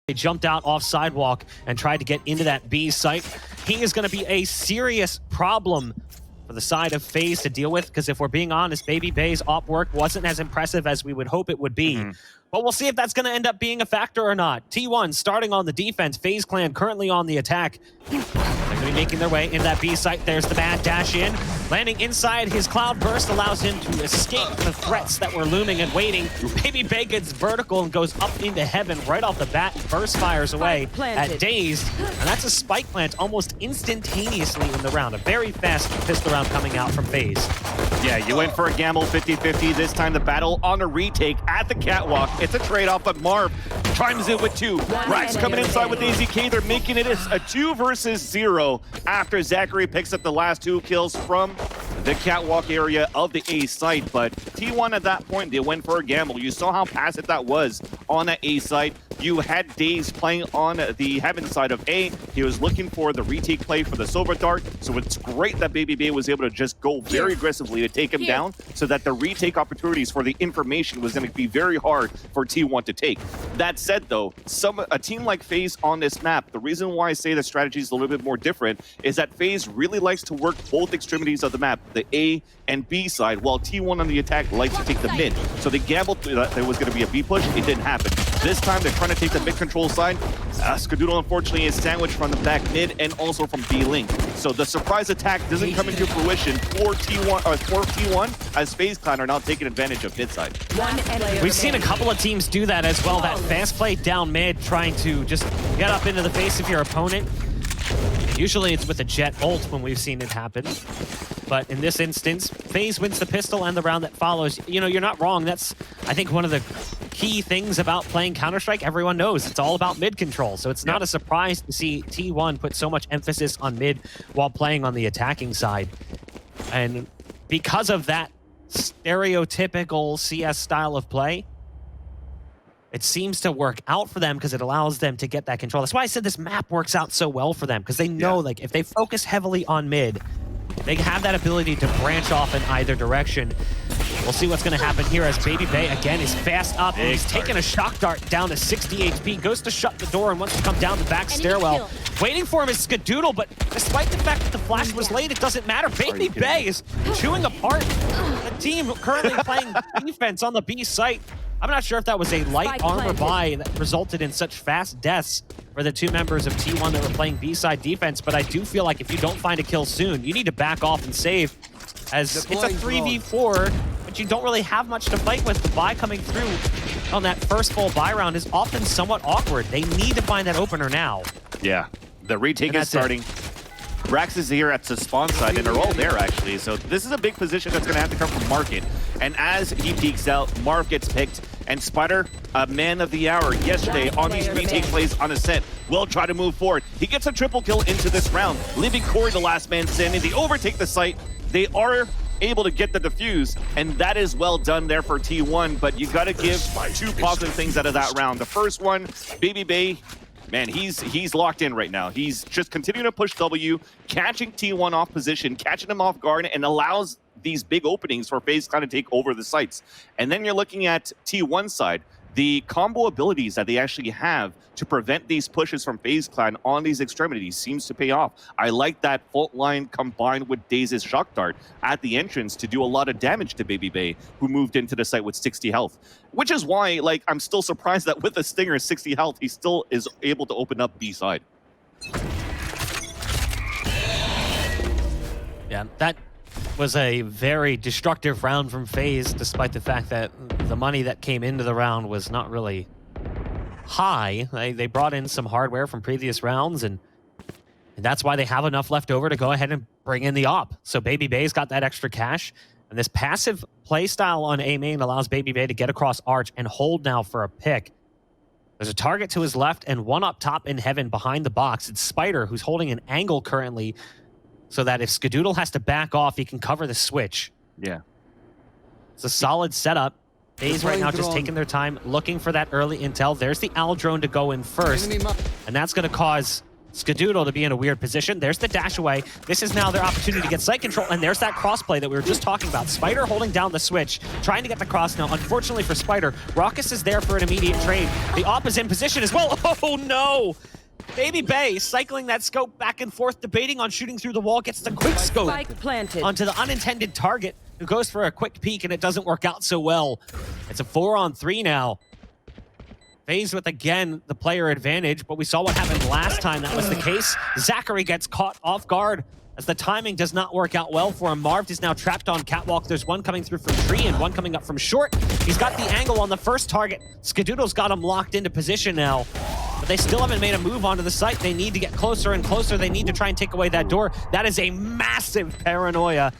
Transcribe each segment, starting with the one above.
They jumped out off sidewalk and tried to get into that B site. He is going to be a serious problem for the side of FaZe to deal with, because if we're being honest, BABYBAY's op work wasn't as impressive as we would hope it would be. But we'll see if that's going to end up being a factor or not. T1 starting on the defense. FaZe Clan currently on the attack. They're going to be making their way into that B site. There's the bad dash in. Landing inside his cloud burst allows him to escape the threats that were looming and waiting. BABYBAY gets vertical and goes up into heaven right off the bat and burst fires away at DaZeD. And that's a spike plant almost instantaneously in the round. A very fast pistol round coming out from FaZe. Yeah, you went for a gamble 50-50. This time the battle on a retake at the catwalk. It's a trade-off, but Marv chimes in with 2. Brax coming inside with AZK. They're making it a 2 versus 0 after ZachaREEE picks up the last 2 kills from the catwalk area of the A site. But T1 at that point, they went for a gamble. You saw how passive that was on that A site. You had DaZeD playing on the heaven side of A. He was looking for the retake play for the Sova dart. So it's great that BABYBAY was able to just go very aggressively to take him down, so that the retake opportunities for the information was going to be very hard for T1 to take. That said, though, a team like FaZe on this map, the reason why I say the strategy is a little bit more different is that FaZe really likes to work both extremities of the map, the A and B side, while T1 on the attack likes to take the mid. So they gambled that there was going to be a B push. It didn't happen. This time they're trying to take the mid control side. Skadoodle, unfortunately, is sandwiched from the back mid and also from B link. So the surprise attack doesn't come into fruition for T1 as FaZe Clan are now taking advantage of mid side. We've seen a couple of teams do that as well. That fast play down mid, trying to just get up into the face of your opponent. Usually it's with a Jett ult when we've seen it happen. But in this instance, FaZe wins the pistol and the round that follows. You know, you're not wrong. That's, I think, one of the key things about playing Counter-Strike. Everyone knows it's all about mid control. So it's not a surprise to see T1 put so much emphasis on mid while playing on the attacking side. And because of that stereotypical CS style of play, it seems to work out for them because it allows them to get that control. That's why I said this map works out so well for them, because they know, like, if they focus heavily on mid, they have that ability to branch off in either direction. We'll see what's going to happen here as BABYBAY, again, is fast up. And he's taking a shock dart down to 60 HP, goes to shut the door and wants to come down the back stairwell. Waiting for him is Skadoodle, but despite the fact that the flash was late, it doesn't matter. BABYBAY is chewing apart the team currently playing defense on the B site. I'm not sure if that was a light armor buy that resulted in such fast deaths for the 2 members of T1 that were playing B-side defense, but I do feel like if you don't find a kill soon, you need to back off and save, as it's a 3v4, but you don't really have much to fight with. The buy coming through on that first full buy round is often somewhat awkward. They need to find that opener now. Yeah, the retake is starting. Brax is here at the spawn side, and they're all there, actually. So this is a big position that's going to have to come from Market. And as he peeks out, Marv gets picked, and Spyder, a man of the hour yesterday on these retake plays on Ascent, will try to move forward. He gets a triple kill into this round, leaving Corey the last man standing. They overtake the site. They are able to get the defuse, and that is well done there for T1, but you got to give 2 positive things out of that round. The first one, BABYBAY, man, he's locked in right now. He's just continuing to push W, catching T1 off position, catching him off guard, and allows these big openings for FaZe Clan to take over the sites. And then you're looking at T1 side, the combo abilities that they actually have to prevent these pushes from FaZe Clan on these extremities seems to pay off. I like that fault line combined with DaZeD's shock dart at the entrance to do a lot of damage to BABYBAY, who moved into the site with 60 health. Which is why, like, I'm still surprised that with a Stinger 60 health, he still is able to open up B side. Yeah, that was a very destructive round from FaZe, despite the fact that the money that came into the round was not really high. They brought in some hardware from previous rounds, and that's why they have enough left over to go ahead and bring in the op. So BABYBAY's got that extra cash, and this passive play style on A main allows BABYBAY to get across arch and hold now for a pick. There's a target to his left and one up top in heaven behind the box. It's Spyder, who's holding an angle currently, so that if Skadoodle has to back off, he can cover the switch. Yeah. It's a solid setup. FaZe right now just taking their time, looking for that early intel. There's the Owl drone to go in first, and that's going to cause Skadoodle to be in a weird position. There's the dash away. This is now their opportunity to get site control, and there's that crossplay that we were just talking about. Spyder holding down the switch, trying to get the cross now. Unfortunately for Spyder, Rawkus is there for an immediate trade. The op is in position as well. Oh no! BABYBAY cycling that scope back and forth, debating on shooting through the wall, gets the quick scope onto the unintended target, who goes for a quick peek, and it doesn't work out so well. It's a 4-on-3 now. FaZe with, again, the player advantage, but we saw what happened last time that was the case. ZachaREEE gets caught off guard as the timing does not work out well for him. Marved is now trapped on catwalk. There's one coming through from tree and one coming up from short. He's got the angle on the first target. Skadoodle's got him locked into position now, but they still haven't made a move onto the site. They need to get closer and closer. They need to try and take away that door. That is a massive paranoia,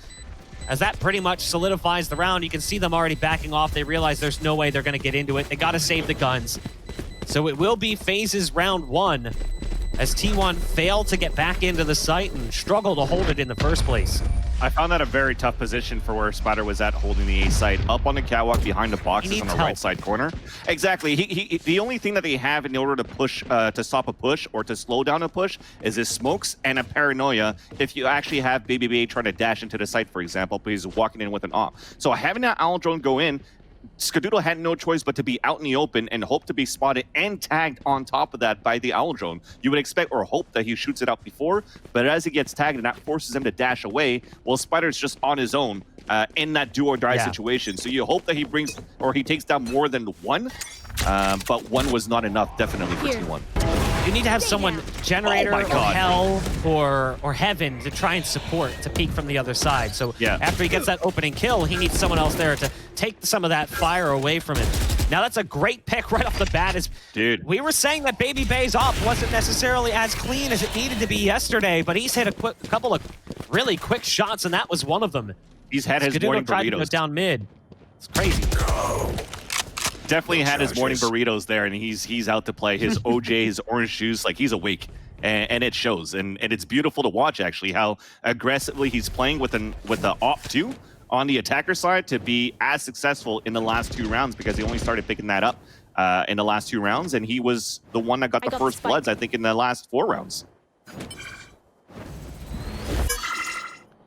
as that pretty much solidifies the round. You can see them already backing off. They realize there's no way they're going to get into it. They got to save the guns. So it will be FaZe's round 1, as T1 failed to get back into the site and struggle to hold it in the first place. I found that a very tough position for where Spyder was at, holding the A site up on the catwalk behind the boxes on the right side corner. Exactly. The only thing that they have in order to push, to stop a push or to slow down a push, is his smokes and a paranoia. If you actually have BABYBAY trying to dash into the site, for example, but he's walking in with an op. So having that owl drone go in, Skadoodle had no choice but to be out in the open and hope to be spotted and tagged on top of that by the owl drone. You would expect or hope that he shoots it out before, but as he gets tagged and that forces him to dash away, well, Spyder's just on his own in that do or die situation. So you hope that he brings, or he takes down more than one, but one was not enough, definitely, for T1. You need to have someone, generator or hell or heaven, to try and support, to peek from the other side. So after he gets that opening kill, he needs someone else there to take some of that fire away from him. Now that's a great pick right off the bat. We were saying that BABYBAY's op wasn't necessarily as clean as it needed to be yesterday, but he's hit a couple of really quick shots, and that was one of them. He's had his morning tried to go burritos down mid. It's crazy. Definitely had his morning burritos there, and he's out to play. His OJ, his orange juice, like, he's awake, and it shows. And it's beautiful to watch, actually, how aggressively he's playing with the op 2 on the attacker side to be as successful in the last 2 rounds, because he only started picking that up in the last 2 rounds, and he was the one that got the first bloods, I think, in the last 4 rounds.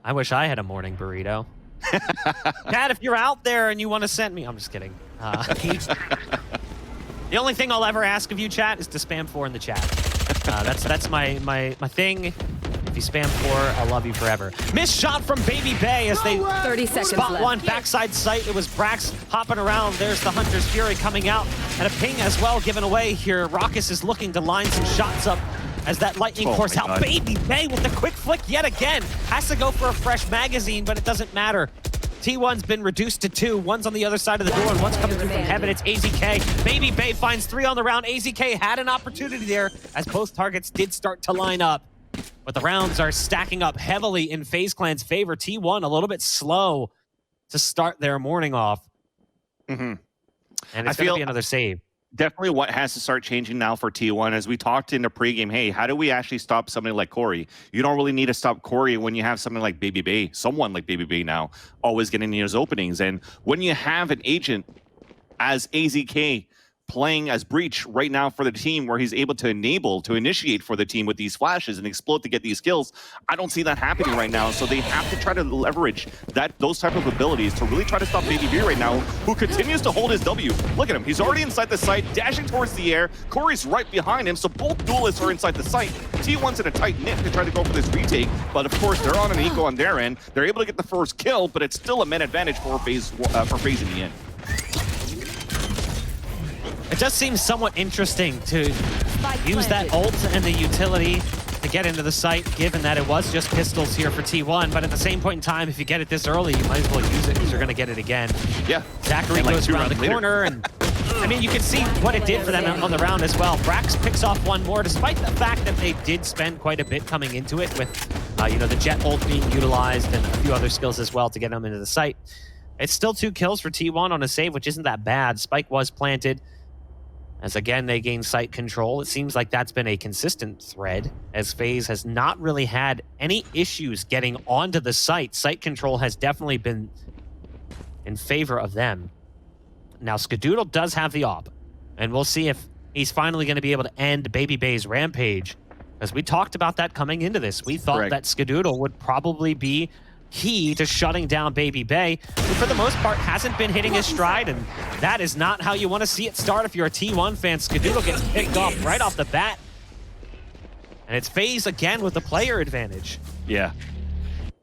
I wish I had a morning burrito. Pat, if you're out there and you want to send me, I'm just kidding. The only thing I'll ever ask of you, chat, is to spam 4 in the chat. That's my thing. If you spam 4, I'll love you forever. Missed shot from BABYBAY as they 30 seconds spot left. one backside sight. It was Brax hopping around. There's the Hunter's Fury coming out, and a ping as well given away here. Rawkus is looking to line some shots up as that lightning course out. BABYBAY with the quick flick yet again. Has to go for a fresh magazine, but it doesn't matter. T1's been reduced to 2. One's on the other side of the door, and one's coming through from heaven. It's AZK. BABYBAY finds 3 on the round. AZK had an opportunity there, as both targets did start to line up. But the rounds are stacking up heavily in FaZe Clan's favor. T1 a little bit slow to start their morning off. And it's going to be another save. Definitely what has to start changing now for T1, as we talked in the pregame, hey, how do we actually stop somebody like Corey? You don't really need to stop Corey when you have something like BABYBAY, someone like BABYBAY now, always getting those openings. And when you have an agent as AZK playing as Breach right now for the team, where he's able to initiate for the team with these flashes and explode to get these kills, I don't see that happening right now. So they have to try to leverage those type of abilities to really try to stop BABYBAY right now, who continues to hold his W. Look at him, he's already inside the site, dashing towards the air. Corey's right behind him, so both duelists are inside the site. T1's in a tight knit to try to go for this retake, but of course they're on an eco on their end. They're able to get the first kill, but it's still a man advantage for FaZe in the end. It does seem somewhat interesting to use that ult and the utility to get into the site, given that it was just pistols here for T1. But at the same point in time, if you get it this early, you might as well use it, because you're going to get it again. Yeah. ZachaREEE goes around the corner, and I mean, you can see what it did for them on the round as well. Brax picks off one more, despite the fact that they did spend quite a bit coming into it with, you know, the Jett ult being utilized and a few other skills as well to get them into the site. It's still 2 kills for T1 on a save, which isn't that bad. Spike was planted, as again they gain site control. It seems like that's been a consistent thread, as FaZe has not really had any issues getting onto the site. Site control has definitely been in favor of them. Now Skadoodle does have the op, and we'll see if he's finally going to be able to end BABYBAY's rampage. As we talked about that coming into this, we thought Correct. that Skadoodle would probably be key to shutting down BABYBAY, who for the most part hasn't been hitting his stride, and that is not how you want to see it start if you're a T1 fan. Skadoodle gets picked off right off the bat. And it's FaZe again with the player advantage. Yeah.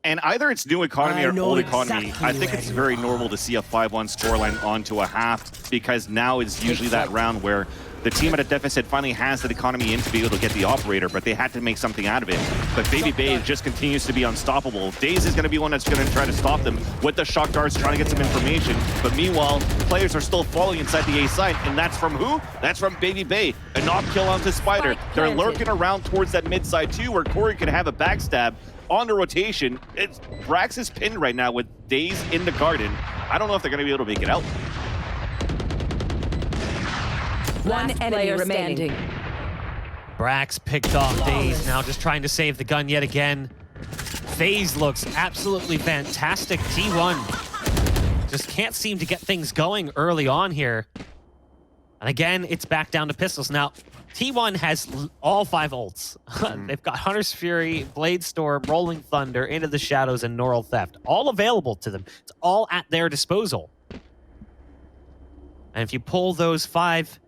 And either it's new economy or old economy, exactly I think it's very normal to see a 5-1 scoreline onto a half, because now is usually that round where the team at a deficit finally has that economy in to be able to get the operator, but they had to make something out of it. But BABYBAY just continues to be unstoppable. DaZeD is going to be one that's going to try to stop them with the shock darts, trying to get some information. But meanwhile, players are still falling inside the A side, and that's from who? That's from BABYBAY. A knock kill onto Spyder. They're lurking around towards that mid side too, where Corey can have a backstab on the rotation. It's Brax is pinned right now with DaZeD in the garden. I don't know if they're going to be able to make it out. One enemy remaining. Brax picked off DaZeD, now just trying to save the gun yet again. FaZe looks absolutely fantastic. T1 just can't seem to get things going early on here. And again, it's back down to pistols. Now, T1 has all 5 ults. They've got Hunter's Fury, Blade Storm, Rolling Thunder, Into the Shadows, and Neural Theft. All available to them. It's all at their disposal. And if you pull those 5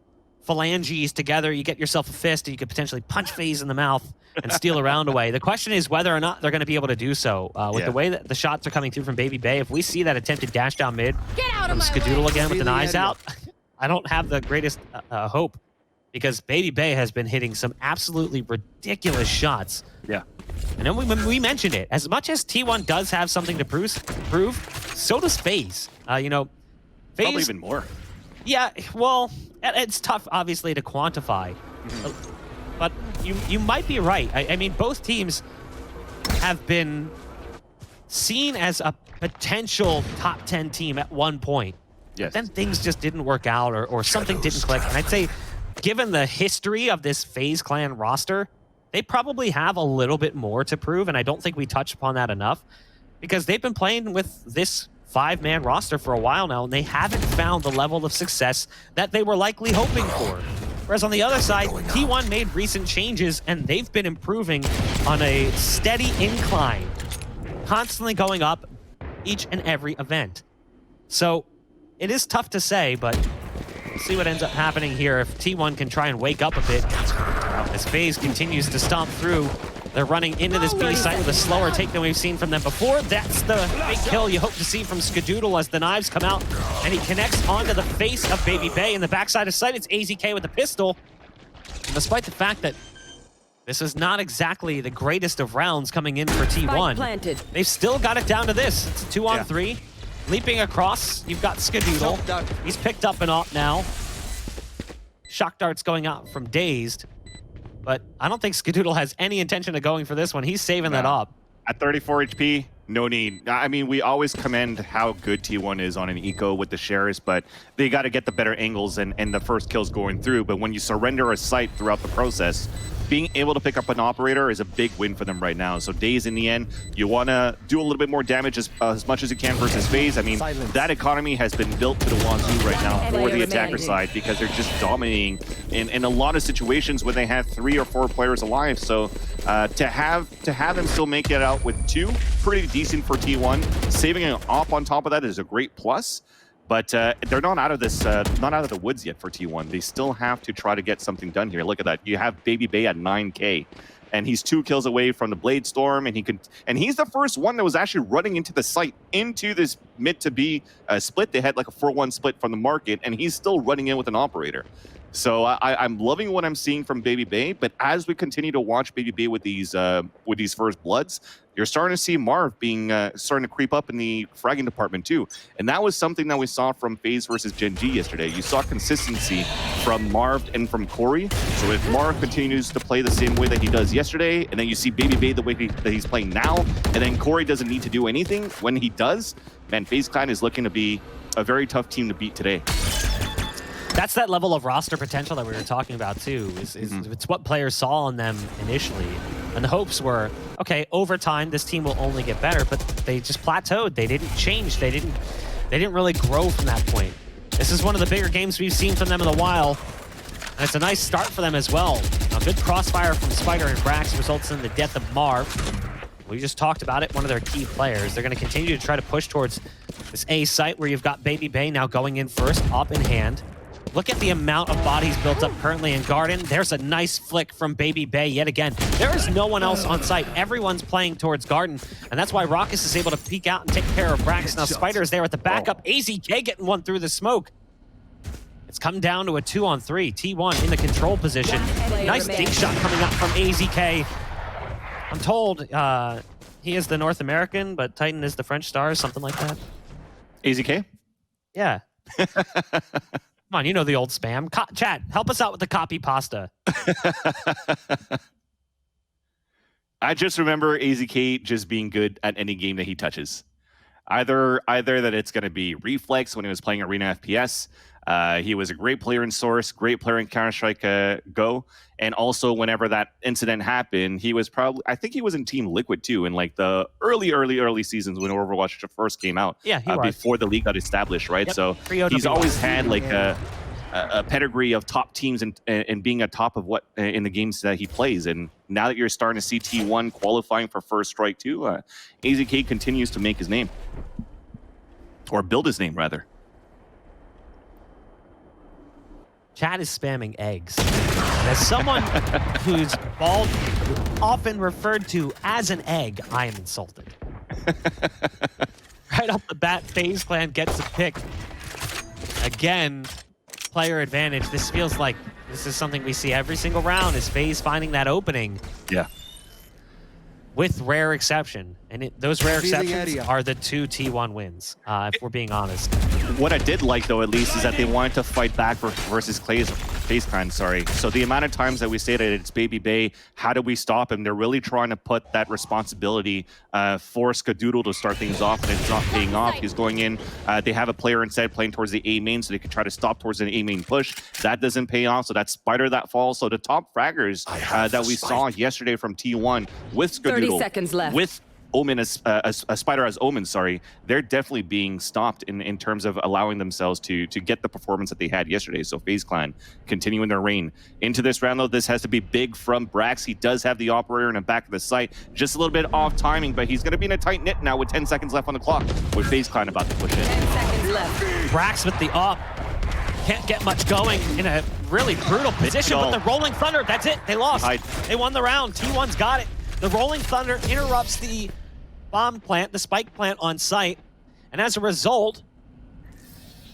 phalanges together, you get yourself a fist, and you could potentially punch FaZe in the mouth and steal a round away. The question is whether or not they're going to be able to do so. With the way that the shots are coming through from BABYBAY, if we see that attempted dash down mid from Skadoodle again with an eyes out, I don't have the greatest hope, because BABYBAY has been hitting some absolutely ridiculous shots. Yeah. And then we mentioned it. As much as T1 does have something to prove, so does FaZe. You know, FaZe... Probably even more. Yeah, well, it's tough, obviously, to quantify. But you might be right. I mean, both teams have been seen as a potential top 10 team at one point. Yes. Then things just didn't work out, or something didn't click. And I'd say, given the history of this FaZe clan roster, they probably have a little bit more to prove, and I don't think we touched upon that enough, because they've been playing with this 5-man roster for a while now, and they haven't found the level of success that they were likely hoping for. Whereas on the other side, T1 made recent changes, and they've been improving on a steady incline, constantly going up each and every event. So it is tough to say, but we'll see what ends up happening here if T1 can try and wake up a bit. As FaZe continues to stomp through, they're running into this B site with a slower take than we've seen from them before. That's the big kill you hope to see from Skadoodle as the knives come out, and he connects onto the face of BABYBAY. In the backside of sight, it's AZK with the pistol. And despite the fact that this is not exactly the greatest of rounds coming in for T1, they've still got it down to this. It's a 2-on-3. Leaping across, you've got Skadoodle. He's picked up an op now. Shock darts going out from DaZeD. But I don't think Skadoodle has any intention of going for this one. He's saving that up. At 34 HP, no need. I mean, we always commend how good T1 is on an eco with the shares, but they got to get the better angles and the first kills going through. But when you surrender a site throughout the process, being able to pick up an operator is a big win for them right now. So DaZeD, in the end, you want to do a little bit more damage as much as you can versus FaZe. I mean, that economy has been built to the wazoo right now for the attacker side, because they're just dominating in a lot of situations when they have 3 or 4 players alive. So to have them still make it out with 2, pretty decent for T1. Saving an op on top of that is a great plus. But they're not out of this, not out of the woods yet for T1. They still have to try to get something done here. Look at that. You have BABYBAY at 9K, and he's 2 kills away from the Blade Storm, and he's the first one that was actually running into the site, into this mid to B split. They had like a 4-1 split from the market, and he's still running in with an operator. So I'm loving what I'm seeing from BABYBAY, but as we continue to watch BABYBAY with these first bloods, you're starting to see Marv being starting to creep up in the fragging department too. And that was something that we saw from FaZe versus Gen G yesterday. You saw consistency from Marved and from Corey. So if Marv continues to play the same way that he does yesterday, and then you see BABYBAY the way that he's playing now, and then Corey doesn't need to do anything when he does, man, FaZe Clan is looking to be a very tough team to beat today. That's that level of roster potential that we were talking about too. It's what players saw in them initially, and the hopes were, okay, over time this team will only get better. But they just plateaued. They didn't change. They didn't really grow from that point. This is one of the bigger games we've seen from them in a while. And it's a nice start for them as well. A good crossfire from Spyder and brax results in the death of Marved. We just talked about it, one of their key players. They're going to continue to try to push towards this A site where you've got BABYBAY now going in first, up in hand. Look at the amount of bodies built up currently in Garden. There's a nice flick from BABYBAY yet again. There is no one else on site. Everyone's playing towards Garden, and that's why Rawkus is able to peek out and take care of brax. Now Spyder is there at the backup. AZK getting one through the smoke. It's come down to a 2-on-3. T1 in the control position. Nice dig shot coming up from AZK. I'm told he is the North American, but Titan is the French star, something like that. AZK? Yeah. Come on, you know the old spam. Chat, help us out with the copy pasta. I just remember AZK just being good at any game that he touches. Either that it's going to be Reflex when he was playing Arena FPS. He was a great player in Source, great player in Counter-Strike Go, and also whenever that incident happened, he was probably, I think he was in Team Liquid too, in like the early seasons when Overwatch first came out. Yeah, he was. Before the league got established, right? Yep. So he's always had like a pedigree of top teams and being a top of what in the games that he plays. And now that you're starting to see T1 qualifying for First Strike too, AZK continues to make his name, or build his name rather. Chat is spamming eggs. As someone who's bald, often referred to as an egg, I am insulted. Right off the bat, FaZe Clan gets a pick. Again, player advantage. This feels like this is something we see every single round, is FaZe finding that opening. Yeah. With rare exception. And those rare exceptions are the 2 T1 wins, if we're being honest. What I did like, though, at least, is that they wanted to fight back versus FaZe Clan, sorry. So the amount of times that we say that it's BABYBAY, how do we stop him? They're really trying to put that responsibility for Skadoodle to start things off, and it's not paying off. He's going in. They have a player instead playing towards the A main, so they can try to stop towards an A main push. That doesn't pay off, so that's Spyder that falls. So the top fraggers that we saw yesterday from T1 with Skadoodle, 30 seconds left. with Omen as Spyder as Omen, sorry, they're definitely being stopped in terms of allowing themselves to get the performance that they had yesterday. So FaZe Clan continuing their reign into this round, though. This has to be big from brax. He does have the operator in the back of the site, just a little bit off timing, but he's going to be in a tight knit now with 10 seconds left on the clock, with FaZe Clan about to push in. 10 seconds left. brax with the op. Can't get much going in a really brutal position with the Rolling Thunder. That's it. They lost. They won the round. T1's got it. The Rolling Thunder interrupts the bomb plant, the spike plant on site, and as a result,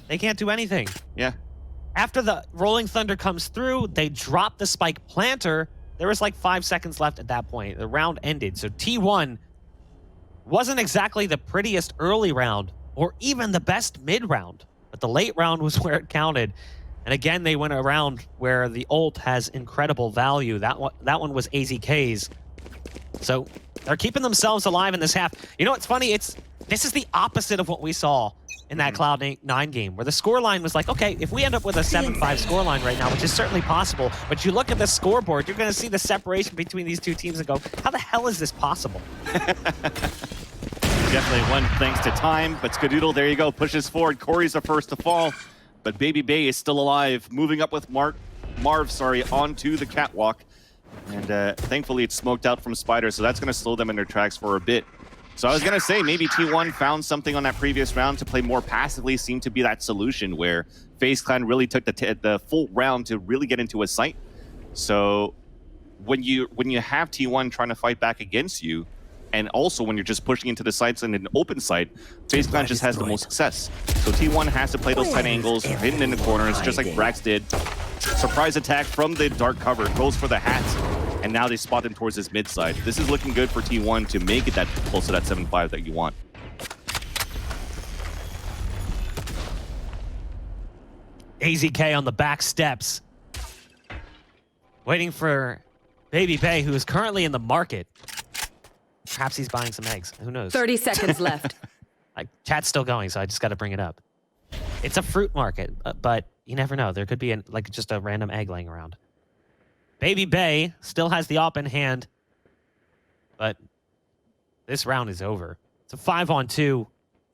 they can't do anything. Yeah. After the Rolling Thunder comes through, they drop the spike planter. There was like 5 seconds left at that point. The round ended. So T1 wasn't exactly the prettiest early round or even the best mid round, but the late round was where it counted. And again, they went around where the ult has incredible value. That one was AZK's. So they're keeping themselves alive in this half. You know what's funny? This is the opposite of what we saw in that Cloud9 game, where the scoreline was like, okay, if we end up with a 7-5 scoreline right now, which is certainly possible, but you look at the scoreboard, you're going to see the separation between these two teams and go, how the hell is this possible? Definitely one thanks to time, but Skadoodle, there you go, pushes forward. Corey's the first to fall, but BABYBAY is still alive, moving up with Marv, onto the catwalk. And thankfully it's smoked out from Spyder, so that's going to slow them in their tracks for a bit. So I was going to say, maybe T1 found something on that previous round to play more passively, seemed to be that solution where FaZe Clan really took the full round to really get into a site. So when you have T1 trying to fight back against you, and also when you're just pushing into the sites in an open site, FaZe Clan just has the most success. So T1 has to play those tight angles, hidden in the corners, just like brax did. Surprise attack from the dark cover, goes for the hats, and now they spot him towards his mid side. This is looking good for T1 to make it that close to that 7-5 that you want. AZK on the back steps, waiting for BABYBAY, who is currently in the market. Perhaps he's buying some eggs. Who knows? 30 seconds left. Like, chat's still going, so I just got to bring it up. It's a fruit market, but you never know. There could be just a random egg laying around. BABYBAY still has the op in hand, but this round is over. It's a 5-on-2.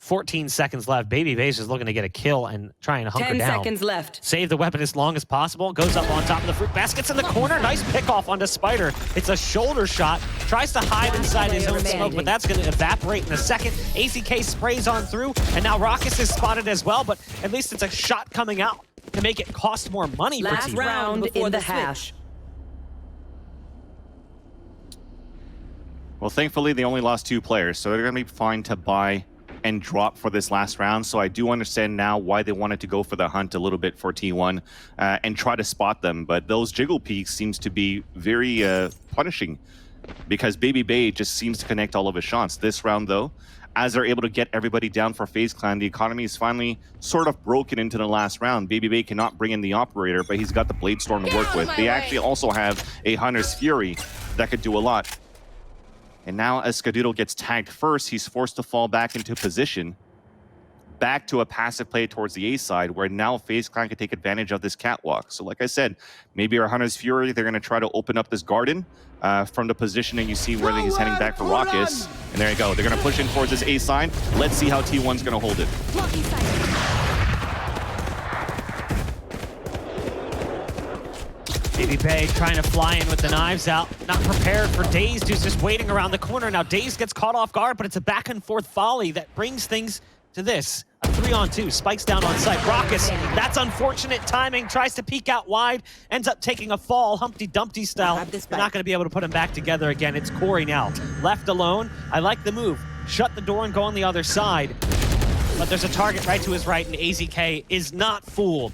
14 seconds left. BABYBAY is looking to get a kill and try and hunker 10 down. seconds left. Save the weapon as long as possible. Goes up on top of the fruit baskets in the corner. Nice pick off onto Spyder. It's a shoulder shot. Tries to hide inside his own smoke, but that's going to evaporate in a second. AZK sprays on through, and now Rawkus is spotted as well, but at least it's a shot coming out to make it cost more money for Last T1. round before in the the hash. Well, thankfully, they only lost 2 players, so they're going to be fine to buy and drop for this last round. So I do understand now why they wanted to go for the hunt a little bit for T1 and try to spot them. But those jiggle peaks seems to be very punishing because BABYBAY just seems to connect all of his shots. This round, though, as they're able to get everybody down for FaZe Clan, the economy is finally sort of broken into the last round. BABYBAY cannot bring in the operator, but he's got the Bladestorm to work with. They actually also have a Hunter's Fury that could do a lot. And now as Skadoodle gets tagged first, he's forced to fall back into position, back to a passive play towards the A side, where now FaZe Clan can take advantage of this catwalk. So like I said, maybe our Hunter's Fury, they're going to try to open up this garden from the positioning you see where he's heading back for Rawkus. And there you go. They're going to push in towards this A side. Let's see how T1's going to hold it. BABYBAY trying to fly in with the knives out. Not prepared for DaZeD, who's just waiting around the corner. Now DaZeD gets caught off guard, but it's a back and forth volley that brings things to this. A 3-on-2, spikes down on site. Rawkus, that's unfortunate timing, tries to peek out wide, ends up taking a fall, Humpty Dumpty style. They're not going to be able to put him back together again. It's Corey now, left alone. I like the move. Shut the door and go on the other side. But there's a target right to his right, and AZK is not fooled.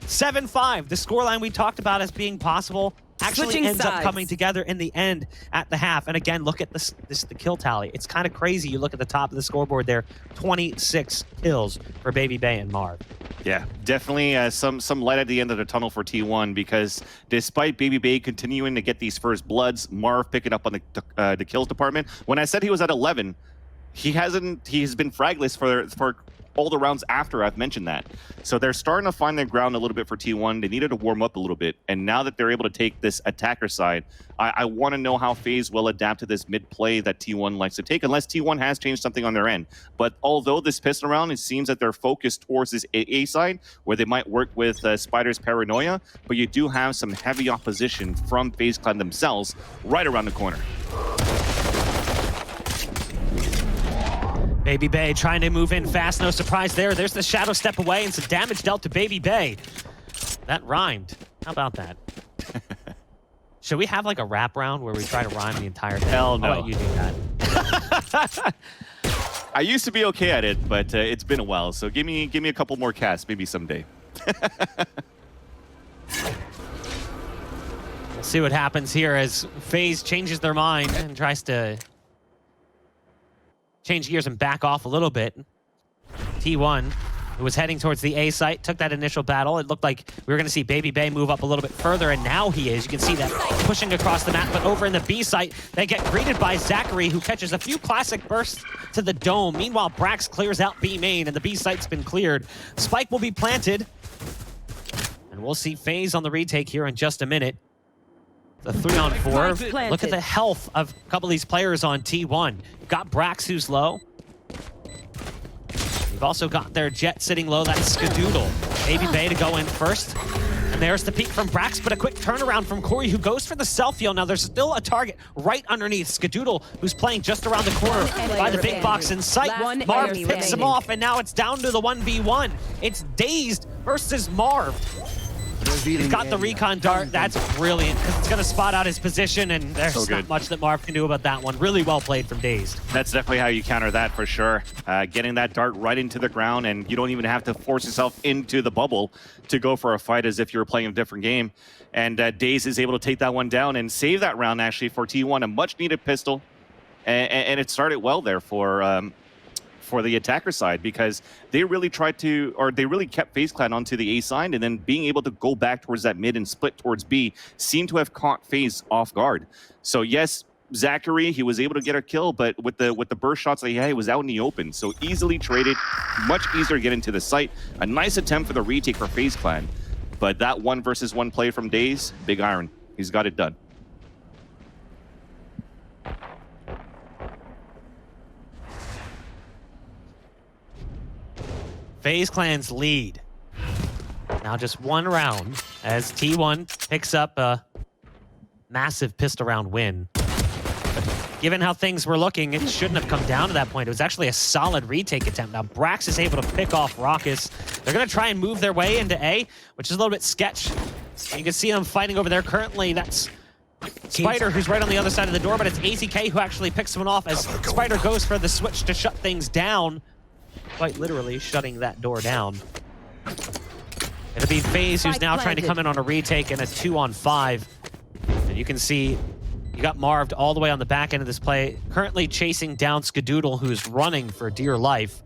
7-5, the scoreline we talked about as being possible actually Switching ends up sides. coming together in the end at the half. And again, look at the kill tally. It's kind of crazy. You look at the top of the scoreboard there, 26 kills for BABYBAY and Marved. Yeah, definitely some light at the end of the tunnel for T1 because despite BABYBAY continuing to get these first bloods, Marv picking up on the kills department. When I said he was at 11, he's been fragless for all the rounds after I've mentioned that. So they're starting to find their ground a little bit for T1. They needed to warm up a little bit. And now that they're able to take this attacker side, I want to know how FaZe will adapt to this mid play that T1 likes to take, unless T1 has changed something on their end. But although this pistol round, it seems that they're focused towards this A side, where they might work with Spyder's Paranoia, but you do have some heavy opposition from FaZe Clan themselves right around the corner. BABYBAY trying to move in fast, no surprise there. There's the shadow step away and some damage dealt to BABYBAY. That rhymed. How about that? Should we have like a rap round where we try to rhyme the entire thing? Hell no. I'll let you do that. I used to be okay at it, but it's been a while. So give me a couple more casts, maybe someday. We'll see what happens here as FaZe changes their mind and tries to change gears and back off a little bit. T1, who was heading towards the A site, took that initial battle. It looked like we were going to see BABYBAY move up a little bit further, and now he is. You can see that pushing across the map, but over in the B site, they get greeted by ZachaREEE, who catches a few classic bursts to the dome. Meanwhile, Brax clears out B main, and the B site's been cleared. Spike will be planted, and we'll see FaZe on the retake here in just a minute. The 3-on-4. Look at the health of a couple of these players on T1. You've got Brax, who's low. You've also got their Jett sitting low. That's Skadoodle. BABYBAY to go in first. And there's the peek from Brax, but a quick turnaround from Corey, who goes for the self-heal. Now, there's still a target right underneath Skadoodle, who's playing just around the corner by the big box in sight. Marv picks him off, and now it's down to the 1v1. It's DaZeD versus Marv. He's got the recon dart. That's brilliant because it's going to spot out his position, and there's not much that Marv can do about that one. Really well played from DaZeD. That's definitely how you counter that for sure. Getting that dart right into the ground, and you don't even have to force yourself into the bubble to go for a fight as if you were playing a different game. And DaZeD is able to take that one down and save that round actually for T1, a much needed pistol. And it started well there for the attacker side, because they really tried to, or they really kept FaZe Clan onto the A side, and then being able to go back towards that mid and split towards B seemed to have caught FaZe off guard. So yes, ZachaREEE, he was able to get a kill, but with the burst shots that he had, he was out in the open. So easily traded, much easier to get into the site. A nice attempt for the retake for FaZe Clan, but that 1v1 play from DaZeD, big iron. He's got it done. FaZe Clan's lead. Now just one round as T1 picks up a massive pistol round win. Given how things were looking, it shouldn't have come down to that point. It was actually a solid retake attempt. Now brax is able to pick off Rawkus. They're going to try and move their way into A, which is a little bit sketch. You can see them fighting over there. Currently, that's Spyder, who's right on the other side of the door, but it's AZK who actually picks someone off as Spyder goes for the switch to shut things down. Quite literally shutting that door down. It'll be FaZe who's now trying to come in on a retake and a 2-on-5. And you can see you got Marved all the way on the back end of this play, currently chasing down Skadoodle, who's running for dear life.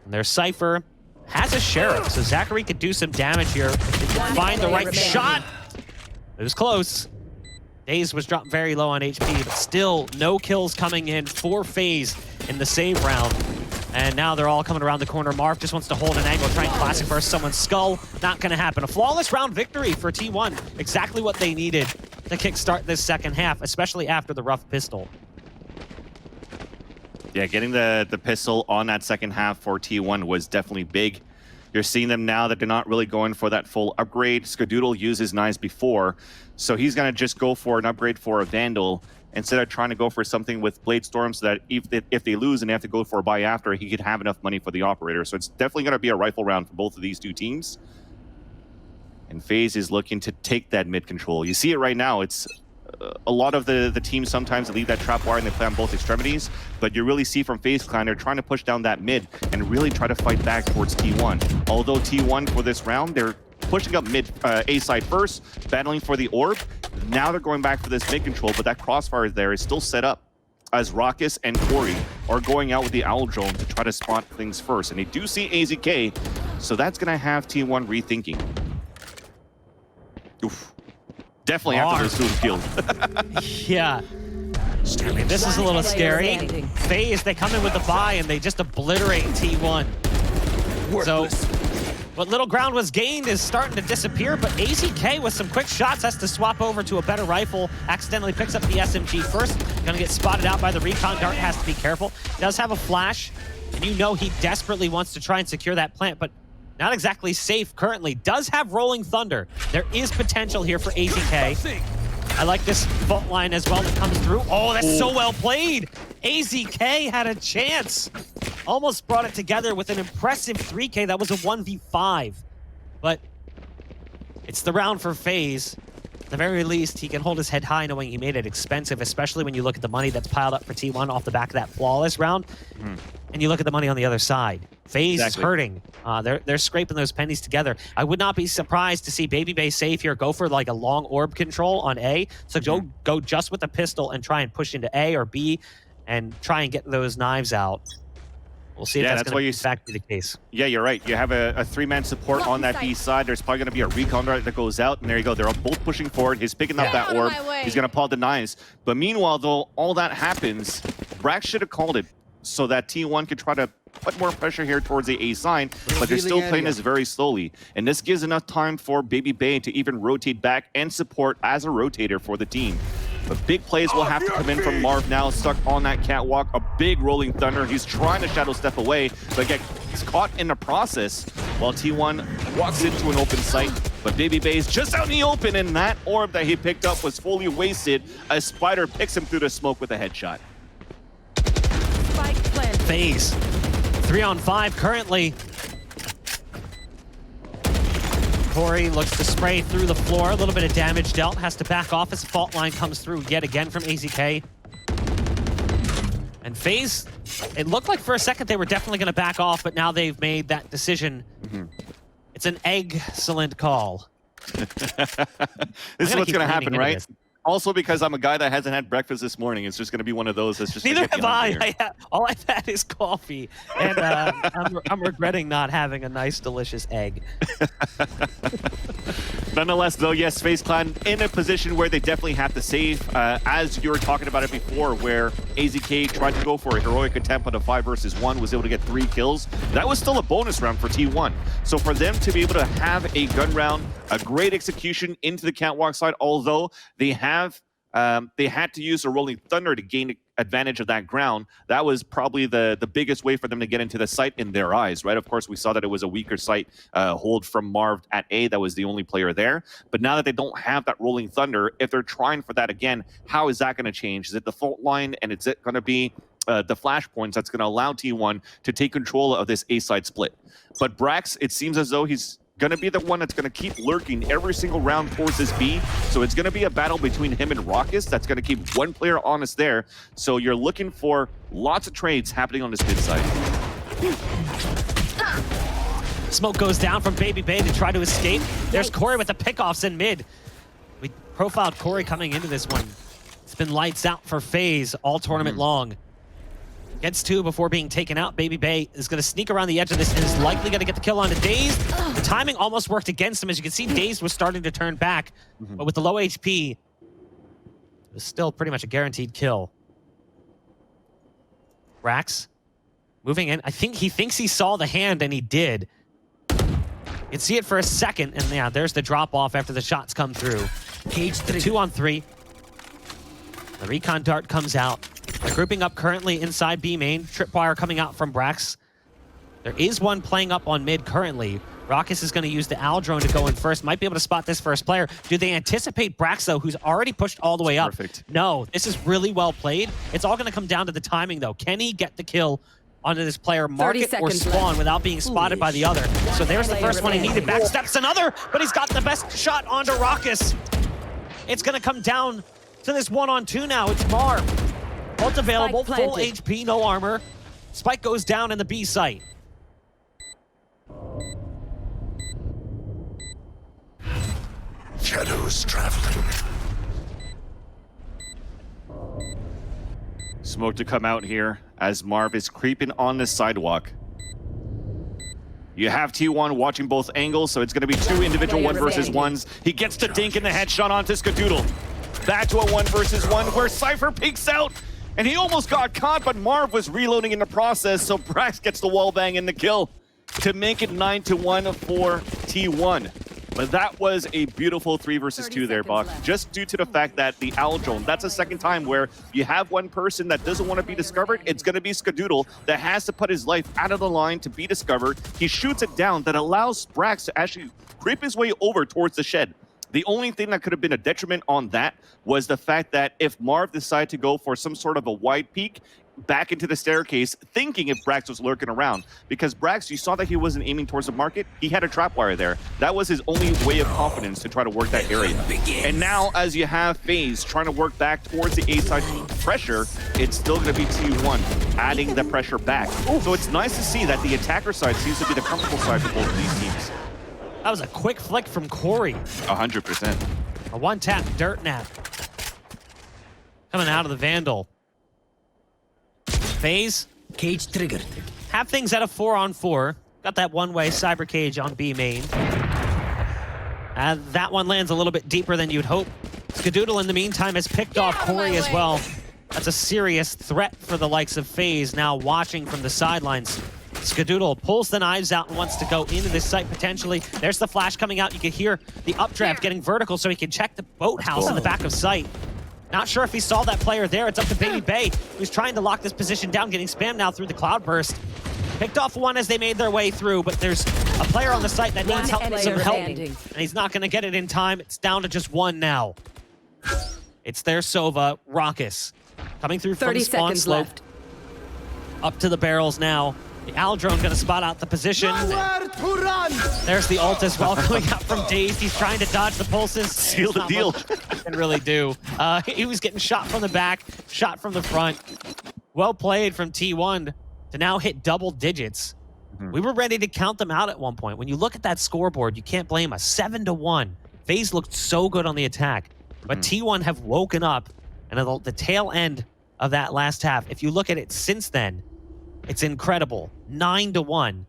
And their Cypher has a Sheriff, so ZachaREEE could do some damage here. Find the right shot. It was close. DaZeD was dropped very low on HP, but still no kills coming in for FaZe in the save round. And now they're all coming around the corner. Marv just wants to hold an angle, try and classic burst someone's skull. Not going to happen. A flawless round victory for T1. Exactly what they needed to kickstart this second half, especially after the rough pistol. Yeah, getting the pistol on that second half for T1 was definitely big. You're seeing them now that they're not really going for that full upgrade. Skadoodle used his knives before, so he's going to just go for an upgrade for a Vandal instead of trying to go for something with Blade Storm so that if they lose and they have to go for a buy after, he could have enough money for the operator. So it's definitely going to be a rifle round for both of these two teams. And FaZe is looking to take that mid control. You see it right now. It's a lot of the teams sometimes leave that trap wire and they play on both extremities, but you really see from FaZe Clan, they're trying to push down that mid and really try to fight back towards T1. Although T1 for this round, they're pushing up mid A side first, battling for the orb. Now they're going back for this mid control, but that crossfire there is still set up as Rawkus and Corey are going out with the Owl Drone to try to spot things first. And they do see AZK, so that's going to have T1 rethinking. Oof. Definitely after those two killed. Yeah. Okay, this is a little scary. FaZe, they come in with the buy and they just obliterate T1. So what little ground was gained is starting to disappear, but AZK with some quick shots has to swap over to a better rifle. Accidentally picks up the SMG first. Gonna get spotted out by the recon. Dart has to be careful. Does have a flash, and you know he desperately wants to try and secure that plant, but not exactly safe currently. Does have Rolling Thunder. There is potential here for AZK. I like this fault line as well that comes through. Oh, that's so well played. AZK had a chance. Almost brought it together with an impressive 3K. That was a 1v5. But it's the round for FaZe. At the very least, he can hold his head high knowing he made it expensive, especially when you look at the money that's piled up for T1 off the back of that flawless round. And you look at the money on the other side. FaZe is hurting. They're scraping those pennies together. I would not be surprised to see BABYBAY safe here, go for like a long orb control on A. So go just with the pistol and try and push into A or B and try and get those knives out. We'll see if that's going to in fact be the case. Yeah, you're right. You have a three-man support on that B side. There's probably going to be a recon dart that goes out, and there you go. They're both pushing forward. He's picking up that orb. He's going to pull the knives. But meanwhile, though, all that happens, brax should have called it so that T1 could try to put more pressure here towards the A side, but they're still playing this very slowly. And this gives enough time for BABYBAY to even rotate back and support as a rotator for the team. But big plays will have to come in from Marv now, stuck on that catwalk. A big Rolling Thunder. He's trying to shadow step away, but gets caught in the process while T1 walks into an open site. But BABYBAY is just out in the open, and that orb that he picked up was fully wasted as Spyder picks him through the smoke with a headshot. FaZe 3-on-5 currently. Corey looks to spray through the floor. A little bit of damage dealt. Has to back off as the fault line comes through yet again from AZK. And FaZe, it looked like for a second they were definitely going to back off, but now they've made that decision. It's an excellent call. This is what's going to happen, right? Also, because I'm a guy that hasn't had breakfast this morning, it's just going to be one of those that's just. Neither have I. All I've had is coffee, and I'm regretting not having a nice, delicious egg. Nonetheless, though, yes, FaZe Clan in a position where they definitely have to save. As you were talking about it before, where AZK tried to go for a heroic attempt on a 5 versus 1, was able to get 3 kills. That was still a bonus round for T1. So for them to be able to have a gun round, a great execution into the catwalk side, although they had to use a Rolling Thunder to gain advantage of that ground, that was probably the biggest way for them to get into the site in their eyes, right? Of course, we saw that it was a weaker site hold from Marved at A. That was the only player there. But now that they don't have that rolling thunder, if they're trying for that again, how is that going to change? Is it the fault line, and is it going to be the flashpoints that's going to allow T1 to take control of this A-side split? But Brax, it seems as though he's going to be the one that's going to keep lurking every single round towards this B. So it's going to be a battle between him and Rawkus that's going to keep one player honest there. So you're looking for lots of trades happening on this mid side. Smoke goes down from BABYBAY to try to escape. There's Corey with the pickoffs in mid. We profiled Corey coming into this one. It's been lights out for FaZe all tournament long. Gets 2 before being taken out. BABYBAY is going to sneak around the edge of this and is likely going to get the kill onto DaZeD. The timing almost worked against him. As you can see, DaZeD was starting to turn back. But with the low HP, it was still pretty much a guaranteed kill. Brax moving in. I think he thinks he saw the hand, and he did. You can see it for a second, and yeah, there's the drop-off after the shots come through. Cage 2 on 3. The recon dart comes out. They're grouping up currently inside B main. Tripwire coming out from Brax. There is one playing up on mid currently. Rawkus is going to use the Owl drone to go in first. Might be able to spot this first player. Do they anticipate Brax, though, who's already pushed all the way up? Perfect. No, this is really well played. It's all going to come down to the timing, though. Can he get the kill onto this player, mark it or spawn without being spotted by the other? So there's the first one he needed. Backsteps another, but he's got the best shot onto Rawkus. It's going to come down to this 1-on-2 now. It's Marved. Ult available, full HP, no armor. Spike goes down in the B site. Shadows traveling. Smoke to come out here as Marv is creeping on the sidewalk. You have T1 watching both angles, so it's going to be 2 individual 1 versus 1s. He gets the dink in the headshot onto Skadoodle. Back to a 1 versus 1 where Cypher peeks out. And he almost got caught, but Marv was reloading in the process, so Brax gets the wall bang in the kill to make it 9-1 for T1. But that was a beautiful 3 versus 2 there, Bach. Just due to the fact that the Owl drone, that's a second time where you have one person that doesn't want to be discovered. It's going to be Skadoodle that has to put his life out of the line to be discovered. He shoots it down. That allows Brax to actually creep his way over towards the shed. The only thing that could have been a detriment on that was the fact that if Marv decided to go for some sort of a wide peek back into the staircase, thinking if Brax was lurking around. Because Brax, you saw that he wasn't aiming towards the market. He had a trapwire there. That was his only way of confidence to try to work that area. And now, as you have FaZe trying to work back towards the A-side pressure, it's still going to be T1 adding the pressure back. So it's nice to see that the attacker side seems to be the comfortable side for both of these teams. That was a quick flick from Corey. 100%. A 1-tap dirt nap. Coming out of the Vandal. FaZe. Cage triggered. Have things at a 4-on-4. Got that one-way cyber cage on B main. And that one lands a little bit deeper than you'd hope. Skadoodle, in the meantime, has picked off Corey as well. That's a serious threat for the likes of FaZe, now watching from the sidelines. Skadoodle pulls the knives out and wants to go into this site potentially. There's the flash coming out. You can hear the updraft getting vertical so he can check the boathouse in the back of sight. Not sure if he saw that player there. It's up to BABYBAY, who's trying to lock this position down, getting spammed now through the cloudburst. Picked off one as they made their way through, but there's a player on the site that needs help, some help, and he's not going to get it in time. It's down to just 1 now. It's their Sova, Rawkus, coming through from the spawn slope. Left. Up to the barrels now. The Owl drone going to spot out the position. There's the ult as well coming out from DaZeD. He's trying to dodge the pulses. Seal the deal. Can really do. He was getting shot from the back, shot from the front. Well played from T1 to now hit double digits. We were ready to count them out at one point. When you look at that scoreboard, you can't blame us. 7-1. FaZe looked so good on the attack, but T1 have woken up, and at the tail end of that last half, if you look at it since then, it's incredible. 9-1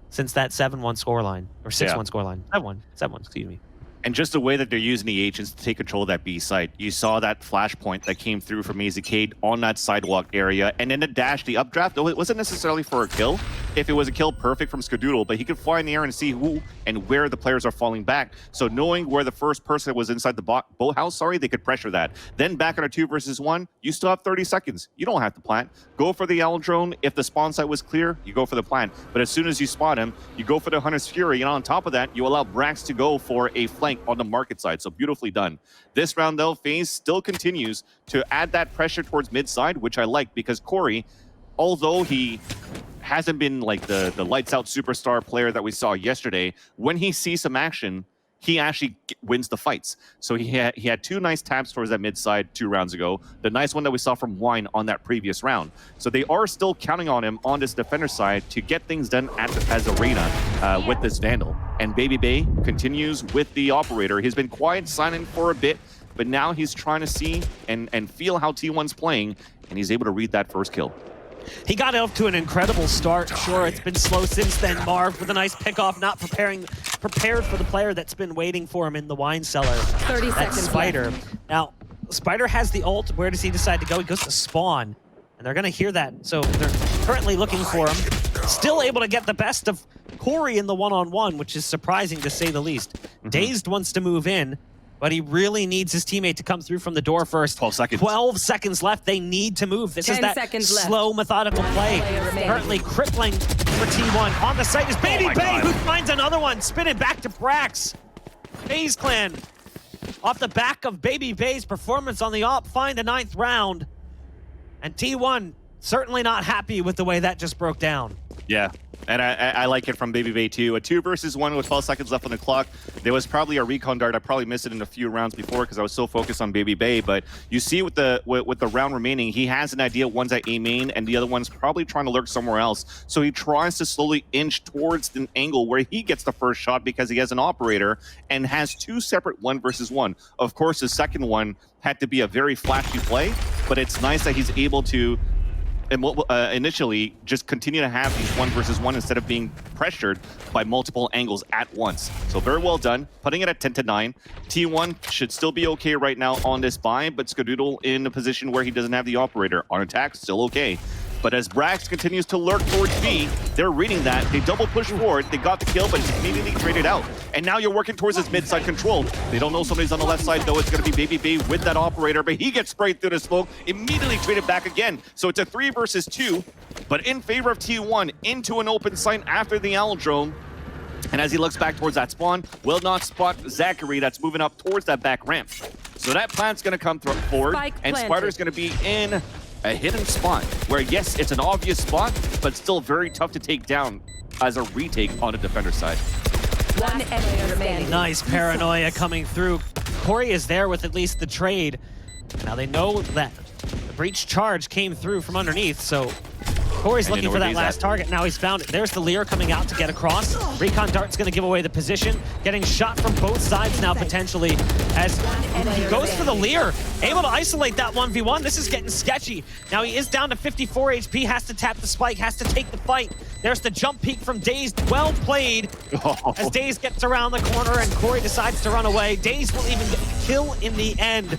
since that 7-1 scoreline, or 6-1 scoreline. 7-1, excuse me. And just the way that they're using the agents to take control of that B site. You saw that flashpoint that came through from ZachaREEE on that sidewalk area. And then the dash, the updraft, though it wasn't necessarily for a kill, if it was a kill perfect from Skadoodle, but he could fly in the air and see who and where the players are falling back. So knowing where the first person was inside the boathouse, they could pressure that. Then back on a 2 versus 1, you still have 30 seconds. You don't have to plant. Go for the Owl drone. If the spawn site was clear, you go for the plant. But as soon as you spot him, you go for the Hunter's Fury, and on top of that, you allow brax to go for a flank on the market side. So beautifully done. This round, though, FaZe still continues to add that pressure towards mid side, which I like, because Corey, although he hasn't been like the lights out superstar player that we saw yesterday, when he sees some action, he actually wins the fights. So he had 2 nice taps towards that mid side 2 rounds ago. The nice one that we saw from Wine on that previous round. So they are still counting on him on this defender side to get things done as a Reyna with this Vandal. And BABYBAY continues with the operator. He's been quiet, silent for a bit, but now he's trying to see and feel how T1's playing, and he's able to read that first kill. He got off to an incredible start. Sure, it's been slow since then. Marved with a nice pickoff, not prepared for the player that's been waiting for him in the wine cellar. 30 seconds Spyder. left. Now, Spyder has the ult. Where does he decide to go? He goes to spawn, and they're going to hear that. So they're currently looking for him. Still able to get the best of Corey in the one-on-one, which is surprising to say the least. DaZeD wants to move in, but he really needs his teammate to come through from the door first. 12 seconds. 12 seconds left. They need to move. This is 10 that seconds left. slow, methodical play. Currently crippling for T1. On the site is BABYBAY, who finds another one. Spinning back to brax. FaZe Clan, off the back of BABYBAY's performance on the op, find a 9th round. And T1 certainly not happy with the way that just broke down. Yeah, and I like it from BABYBAY too. A 2 versus 1 with 12 seconds left on the clock. There was probably a recon dart. I probably missed it in a few rounds before because I was so focused on BABYBAY. But you see with the round remaining, he has an idea. One's at A main, and the other one's probably trying to lurk somewhere else. So he tries to slowly inch towards an angle where he gets the first shot because he has an operator and has 2 separate 1 versus 1. Of course, the second one had to be a very flashy play, but it's nice that he's able to initially just continue to have these 1 versus 1 instead of being pressured by multiple angles at once. So very well done, putting it at 10-9. T1 should still be okay right now on this buy, but Skadoodle in a position where he doesn't have the operator. On attack, still okay. But as brax continues to lurk towards B, they're reading that. They double push forward. They got the kill, but it's immediately traded out. And now you're working towards this mid-side control. They don't know somebody's on the left side, though. It's going to be BABYBAY with that operator, but he gets sprayed through the smoke, immediately traded back again. So it's a 3 versus 2, but in favor of T1 into an open site after the Owl drone. And as he looks back towards that spawn, will not spot ZachaREEE that's moving up towards that back ramp. So that plant's going to come forward, and Spyder's going to be in a hidden spot where, yes, it's an obvious spot, but still very tough to take down as a retake on the defender side. 1 enemy remaining. Nice paranoia coming through. Corey is there with at least the trade. Now they know that the breach charge came through from underneath, so Corey's looking for that last target. Now he's found it. There's the Lear coming out to get across. Recon Dart's going to give away the position. Getting shot from both sides now, potentially, as he goes for the Lear. Able to isolate that 1v1. This is getting sketchy. Now he is down to 54 HP. Has to tap the spike. Has to take the fight. There's the jump peek from DaZeD. Well played. As DaZeD gets around the corner and Corey decides to run away. DaZeD will even get the kill in the end.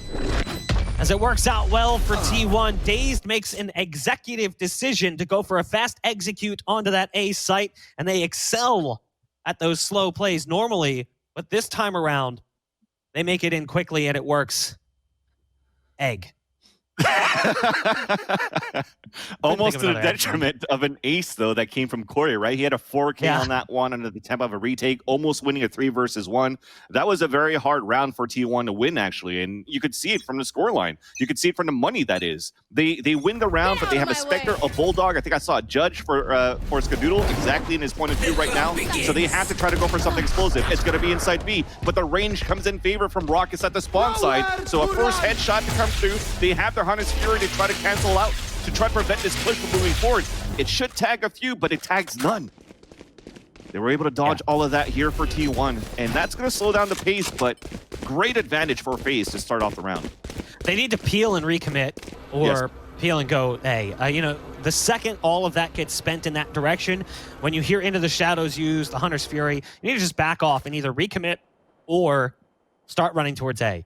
As it works out well for T1, DaZeD makes an executive decision to go for a fast execute onto that A site, and they excel at those slow plays normally, but this time around, they make it in quickly and it works. Egg. Almost to the detriment of an ace, though, that came from Corey, right? He had a 4K on that one under the tempo of a retake, almost winning a 3 versus 1. That was a very hard round for T1 to win, actually, and you could see it from the scoreline. You could see it from the money, that is. They win the round, but they have a Spectre, a Bulldog. I think I saw a Judge for Skadoodle, exactly in his point of view right now. So they have to try to go for something explosive. It's going to be inside B, but the range comes in favor from Rawkus at the spawn side. So a first headshot to come through. They have their Hunter's Fury to try to cancel out, to try to prevent this push from moving forward. It should tag a few, but it tags none. They were able to dodge all of that here for T1, and that's going to slow down the pace, but great advantage for FaZe to start off the round. They need to peel and recommit, or peel and go A. You know, the second all of that gets spent in that direction, when you hear Into the Shadows use the Hunter's Fury, you need to just back off and either recommit or start running towards A.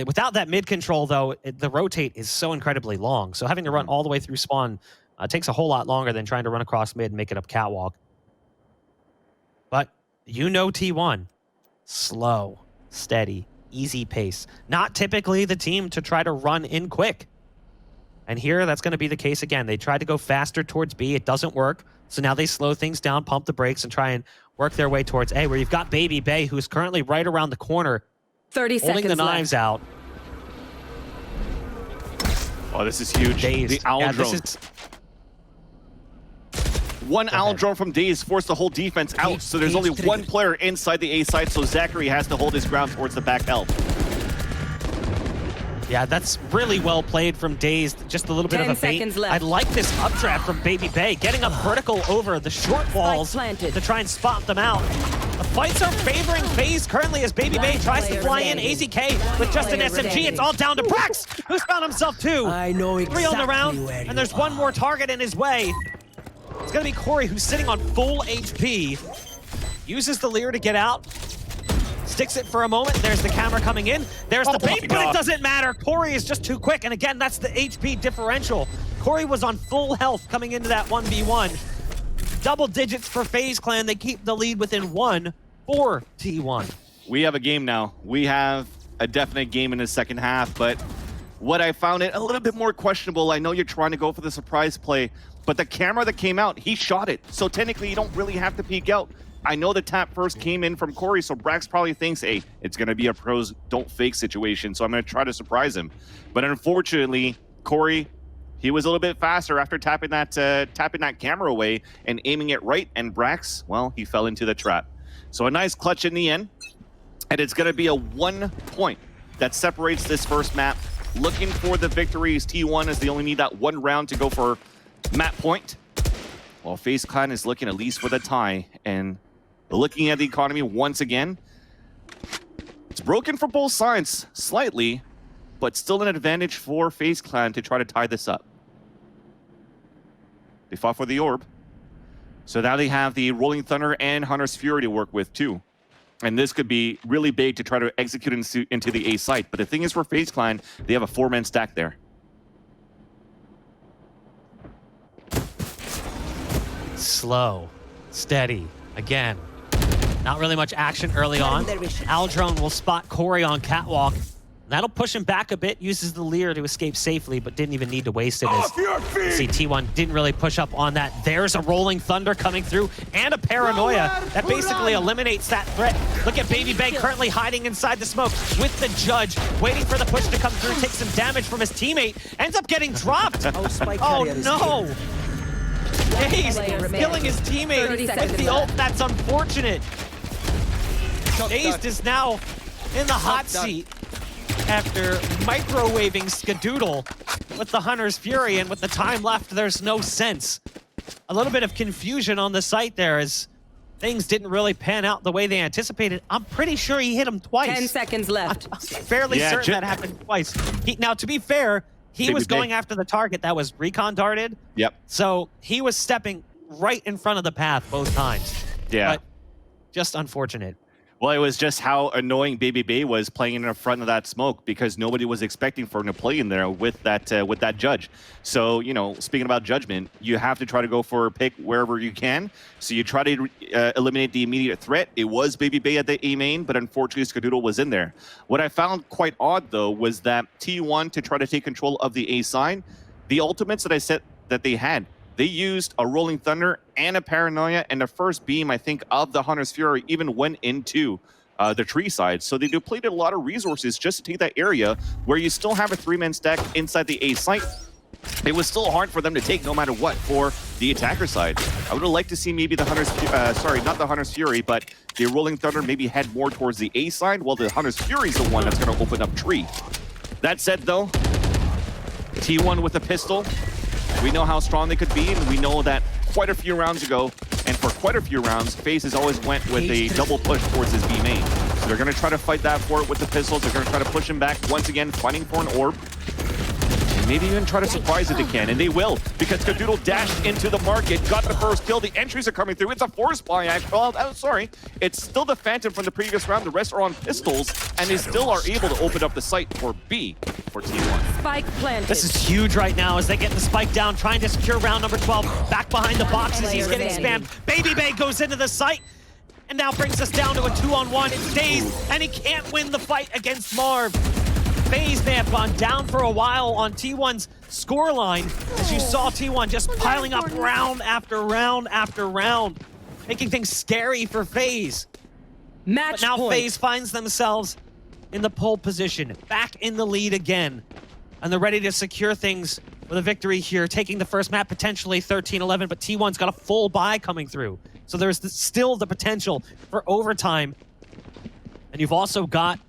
Without that mid control, though, the rotate is so incredibly long. So having to run all the way through spawn It takes a whole lot longer than trying to run across mid and make it up catwalk. But you know T1. Slow, steady, easy pace. Not typically the team to try to run in quick. And here, that's going to be the case again. They tried to go faster towards B. It doesn't work. So now they slow things down, pump the brakes, and try and work their way towards A, where you've got BABYBAY, who's currently right around the corner, 30 holding seconds the knives left. out. Oh, this is huge. DaZeD. The owl drone. This is... One owl drone from DaZeD forced the whole defense out, so there's only one player inside the A site, so ZachaREEE has to hold his ground towards the back help. Yeah, that's really well played from DaZeD. Just a little bit of a 10 bait. seconds left. I like this updraft from BABYBAY, getting up vertical over the short walls planted. to try and spot them out. The fights are favoring FaZe currently as BABYBAY tries to player fly in. remaining. AZK with just an player SMG. remaining. It's all down to brax, who's found himself two. I know exactly 3 on the round, where and there's you one are. more target in his way. It's gonna be Corey, who's sitting on full HP. Uses the Lear to get out. Sticks it for a moment. There's the camera coming in. There's the bait, but it doesn't matter. Corey is just too quick. And again, that's the HP differential. Corey was on full health coming into that 1v1. Double digits for FaZe Clan. They keep the lead within 1 for T1. We have a game now. We have a definite game in the second half, but what I found it a little bit more questionable. I know you're trying to go for the surprise play, but the camera that came out, he shot it. So technically, you don't really have to peek out. I know the tap first came in from Corey, so brax probably thinks, hey, it's going to be a pros don't fake situation, so I'm going to try to surprise him. But unfortunately, Corey, he was a little bit faster after tapping that camera away and aiming it right, and brax, well, he fell into the trap. So a nice clutch in the end, and it's going to be a 1 point that separates this first map. Looking for the victories. T1 as they only need that 1 round to go for map point. While FaZe Clan is looking at least for the tie, and looking at the economy once again, it's broken for both sides slightly, but still an advantage for FaZe Clan to try to tie this up. They fought for the orb, so now they have the Rolling Thunder and Hunter's Fury to work with too. And this could be really big to try to execute into the A site. But the thing is, for FaZe Clan, they have a 4-man stack there. Slow, steady, again. Not really much action early on. Aldrone will spot Corey on catwalk. That'll push him back a bit, uses the Lear to escape safely, but didn't even need to waste it. As see, T1 didn't really push up on that. There's a Rolling Thunder coming through and a Paranoia that basically eliminates that threat. Look at BABYBAY currently hiding inside the smoke with the Judge, waiting for the push to come through, takes some damage from his teammate, ends up getting dropped. Oh no! He's killing his teammate with the ult. That's unfortunate. DaZeD is now in the hot seat after microwaving Skadoodle with the Hunter's Fury, and with the time left, there's no sense. A little bit of confusion on the site there as things didn't really pan out the way they anticipated. I'm pretty sure he hit him twice. 10 seconds left. I'm fairly certain that happened twice. Now, to be fair, he was going after the target that was recon darted. Yep. So he was stepping right in front of the path both times. Yeah. But just unfortunate. Well, it was just how annoying BABYBAY was playing in the front of that smoke, because nobody was expecting for him to play in there with that Judge. So, you know, speaking about judgment, you have to try to go for a pick wherever you can. So you try to eliminate the immediate threat. It was BABYBAY at the A main, but unfortunately Skadoodle was in there. What I found quite odd, though, was that T1, to try to take control of the A side, the ultimates that I said that they had, they used a Rolling Thunder and a Paranoia, and the first beam, I think, of the Hunter's Fury even went into the tree side. So they depleted a lot of resources just to take that area where you still have a 3-man stack inside the A site. It was still hard for them to take no matter what for the attacker side. I would have liked to see maybe the Hunter's, sorry, not the Hunter's Fury, but the Rolling Thunder maybe head more towards the A side, while the Hunter's Fury is the one that's going to open up tree. That said, though, T1 with a pistol, we know how strong they could be, and we know that quite a few rounds ago, and for quite a few rounds, FaZe has always went with a double push towards his B main. So they're going to try to fight that for it with the pistols. They're going to try to push him back once again, fighting for an orb. and maybe even try to surprise if they can, and they will, because Skadoodle dashed into the market, got the first kill, the entries are coming through, it's a force buy, sorry, it's still the Phantom from the previous round, the rest are on pistols, and they still are able to open up the site for B for T1. Spike planted. This is huge right now as they get the spike down, trying to secure round number 12. Back behind the boxes, he's getting spammed. BABYBAY goes into the site, and now brings us down to a 2-on-1. It's DaZeD, and he can't win the fight against Marved. FaZe may have gone down for a while on T1's scoreline, as you saw T1 just piling up round after round after round, making things scary for FaZe. Match But now point. FaZe finds themselves in the pole position, back in the lead again. And they're ready to secure things with a victory here, taking the first map potentially 13-11, but T1's got a full buy coming through. So there's still the potential for overtime. And you've also got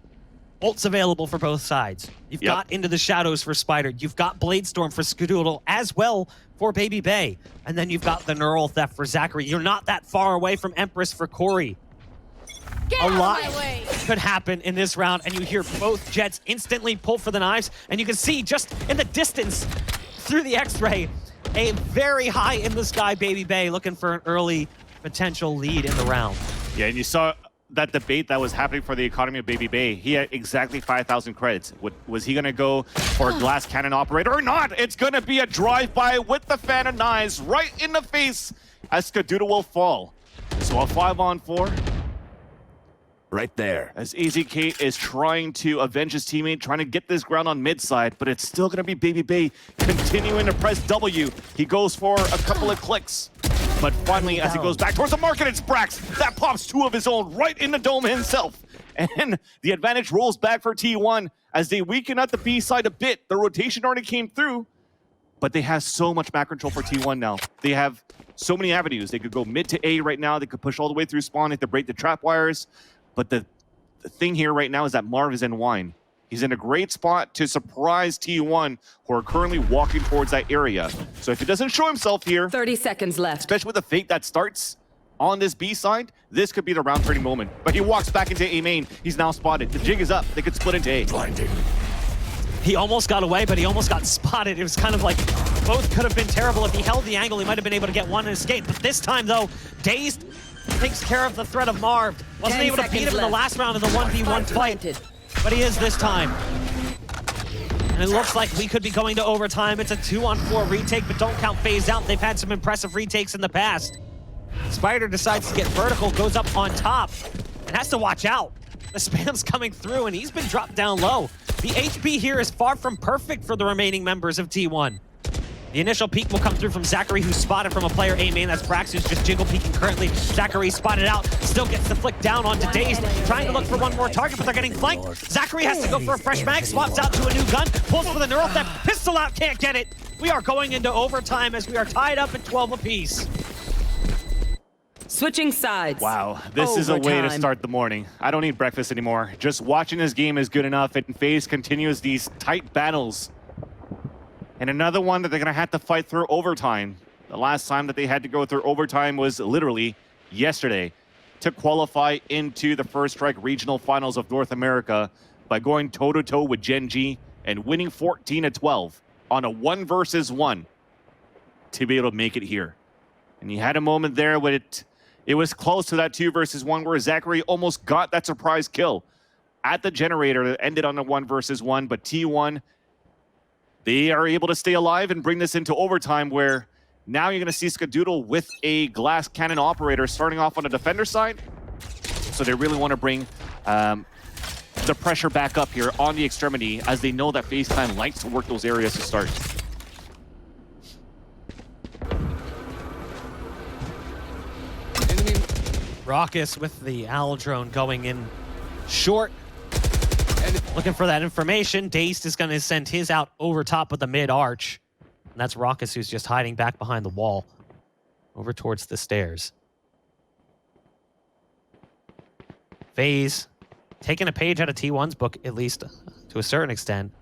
ults available for both sides. You've got Into the Shadows for Spyder. You've got Bladestorm for Skadoodle as well for BABYBAY. And then you've got the Neural Theft for ZachaREEE. You're not that far away from Empress for Corey. A lot could happen in this round, and you hear both Jetts instantly pull for the knives, and you can see just in the distance through the X-ray, a very high in the sky BABYBAY looking for an early potential lead in the round. Yeah, and you saw that debate that was happening for the economy of BABYBAY. He had exactly 5,000 credits. Was he going to go for a glass cannon operator or not? It's going to be a drive-by with the Phantom Knives right in the face as Skadoodle will fall. So a 5-on-4. Right there. As AZK is trying to avenge his teammate, trying to get this ground on mid side, but it's still going to be BABYBAY continuing to press W. He goes for a couple of clicks. But finally, as he goes back towards the market, it's brax. That pops two of his own right in the dome himself. And the advantage rolls back for T1 as they weaken at the B side a bit. The rotation already came through, but they have so much map control for T1 now. They have so many avenues. They could go mid to A right now. They could push all the way through spawn. They could break the trap wires. But the thing here right now is that Marv is in wine. He's in a great spot to surprise T1, who are currently walking towards that area. So if he doesn't show himself here, 30 seconds left. especially with the fake that starts on this B side, this could be the round turning moment. But he walks back into A main. He's now spotted. The jig is up. They could split into A. Blinding. He almost got away, but he almost got spotted. It was kind of like both could have been terrible. If he held the angle, he might have been able to get one and escape. But this time, though, DaZeD takes care of the threat of Marved. Wasn't able to beat him in the last round of the 1v1 fight, but he is this time. And it looks like we could be going to overtime. It's a 2-on-4 retake, but don't count FaZe out. They've had some impressive retakes in the past. Spyder decides to get vertical, goes up on top, and has to watch out. The spam's coming through, and he's been dropped down low. The HP here is far from perfect for the remaining members of T1. The initial peek will come through from ZachaREEE, who's spotted from a player A main. That's brax, who's just jiggle peeking currently. ZachaREEE spotted out, still gets the flick down onto DaZeD, trying to look for one more target, but they're getting flanked. ZachaREEE has to go for a fresh mag, swaps out to a new gun, pulls for the Neural Theft, pistol out, can't get it. We are going into overtime as we are tied up at 12 apiece. Switching sides. Wow, this is a way to start the morning. I don't need breakfast anymore. Just watching this game is good enough, and FaZe continues these tight battles. And another one that they're going to have to fight through overtime. The last time that they had to go through overtime was literally yesterday to qualify into the First Strike Regional Finals of North America by going toe-to-toe with Gen G and winning 14-12 on a 1-versus-1 to be able to make it here. And you had a moment there when it was close to that 2-versus-1 where ZachaREEE almost got that surprise kill at the generator that ended on a 1-versus-1, but T1, they are able to stay alive and bring this into overtime where now you're going to see Skadoodle with a glass cannon operator starting off on the defender side. So they really want to bring the pressure back up here on the extremity as they know that FaZe Clan likes to work those areas to start. Rawkus with the owl drone going in short. Looking for that information. DaZeD is going to send his out over top of the mid-arch. And that's Rawkus, who's just hiding back behind the wall over towards the stairs. FaZe taking a page out of T1's book, at least to a certain extent.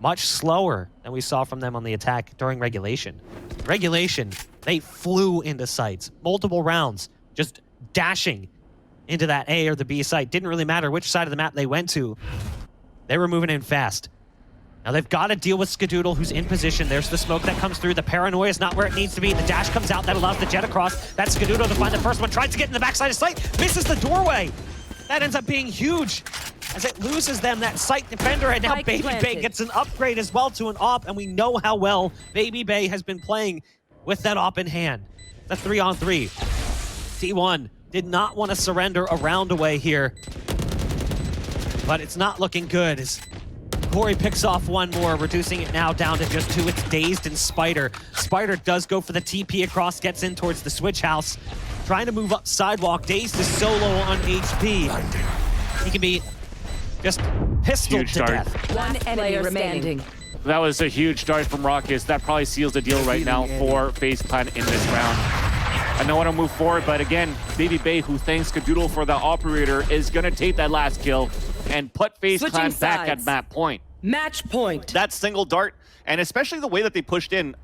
Much slower than we saw from them on the attack during regulation. Regulation, they flew into sites. Multiple rounds, just dashing into that A or the B site. Didn't really matter which side of the map they went to. They were moving in fast. Now they've got to deal with Skadoodle, who's in position. There's the smoke that comes through. The paranoia is not where it needs to be. The dash comes out. That allows the Jett across. That's Skadoodle to find the first one. Tries to get in the backside of sight. Misses the doorway. That ends up being huge as it loses them, that sight defender. And now Spike BABYBAY planted. gets an upgrade as well to an AWP. And we know how well BABYBAY has been playing with that AWP in hand. The 3-on-3. T1 did not want to surrender a round away here. But it's not looking good as Corey picks off one more, reducing it now down to just 2. It's DaZeD and Spyder. Spyder does go for the TP across, gets in towards the switch house. Trying to move up sidewalk. DaZeD is solo on HP. He can be just pistoled Huge to dart. death. One enemy remaining. That was a huge dart from Rawkus. That probably seals the deal right now for FaZe Clan in this round. I don't want to move forward, but again, BABYBAY, who thanks Skadoodle for the operator, is going to take that last kill and put FaZe Switching Clan back at sides. map point. Match point. That single dart, and especially the way that they pushed in,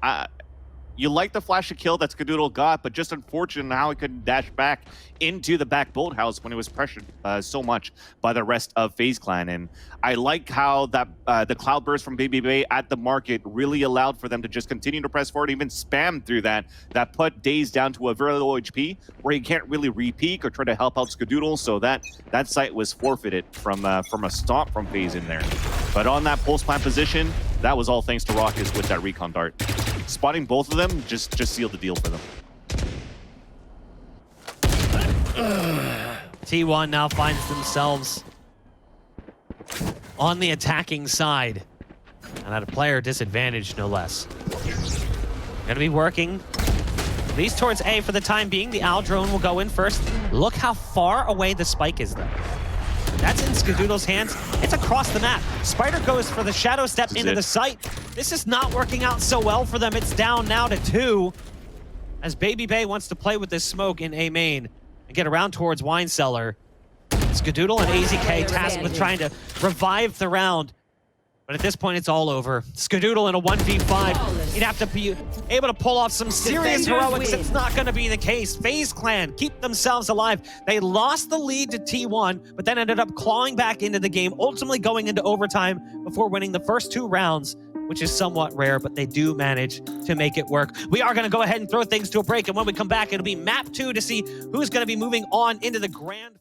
you like the flash of kill that Skadoodle got, but just unfortunate how he couldn't dash back into the back boathouse when it was pressured so much by the rest of FaZe Clan. And I like how that the cloud burst from BABYBAY at the market really allowed for them to just continue to press forward, even spam through that put DaZeD down to a very low HP where he can't really re-peek or try to help out Skadoodle. So that site was forfeited from a stomp from FaZe in there. But on that pulse plant position, that was all thanks to Rawkus with that recon dart. Spotting both of them just sealed the deal for them. T1 now finds themselves on the attacking side. And at a player disadvantage, no less. Gonna be working at least towards A for the time being. The Owl drone will go in first. Look how far away the spike is, though. That's in Skadoodle's hands. It's across the map. Spyder goes for the shadow step into the site. This is not working out so well for them. It's down now to 2. As BABYBAY wants to play with this smoke in A main and get around towards Wine Cellar. Skadoodle and AZK tasked with trying to revive the round. But at this point, it's all over. Skadoodle in a 1v5. He'd have to be able to pull off some serious heroics. It's not going to be the case. FaZe Clan keep themselves alive. They lost the lead to T1, but then ended up clawing back into the game, ultimately going into overtime before winning the first 2 rounds, which is somewhat rare, but they do manage to make it work. We are going to go ahead and throw things to a break, and when we come back, it'll be map 2 to see who's going to be moving on into the grand